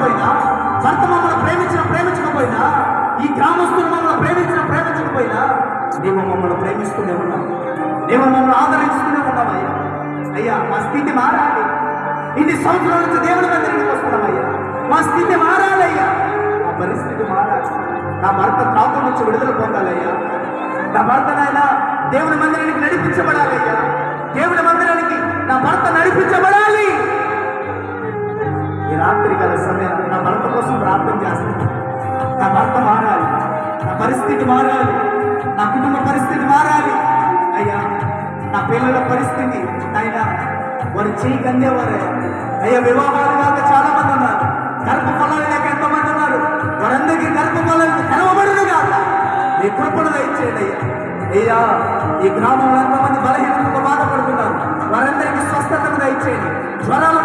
ప్రేమించకపోయినా, భర్త మమ్మల్ని ప్రేమించకపోయినా, ఈ గ్రామస్తులు మమ్మల్ని ప్రేమించకపోయినా, నీవు మమ్మల్ని ప్రేమిస్తూనే ఉన్నావు, నీవు మమ్మల్ని ఆదరిస్తూనే ఉన్నావయ్యా. అయ్యా మా స్థితి మారాలి. ఇన్ని సంవత్సరాల నుంచి దేవుని మందిరానికి వస్తున్నామయ్యా, మా స్థితి మారాలయ్యా, మా పరిస్థితి మారాలి. నా భర్త త్రాగు నుంచి విడుదల పొందాలయ్యా, నా భర్త నాయన దేవుని మందిరానికి నడిపించబడాలయ్యా, దేవుని మందిరానికి నా భర్త నడిపించబడాలి. ఈ రాత్రి గల సమయం నా భర్త కోసం ప్రార్థన చేస్తాను. నా భర్త మారాలి, నా పరిస్థితి మారాలి, నా కుటుంబ పరిస్థితి మారాలి అయ్యా. నా పిల్లల పరిస్థితి ఆయన వారు చేయి కందేవారే అయ్యా. వివాహాలు కాక చాలా మంది ఉన్నారు, గర్భఫలాలు లేక ఎంతమంది ఉన్నారు. వారందరికీ గర్భఫలాలు తెరవబడును కాక నీ కృపను దయచేయండి అయ్యా. అయ్యా ఈ గ్రామంలో ఎంతమంది బలహీనతతో బాధపడుతున్నారు, వారందరికీ స్వస్థతను దయచేయండి. జ్వరాల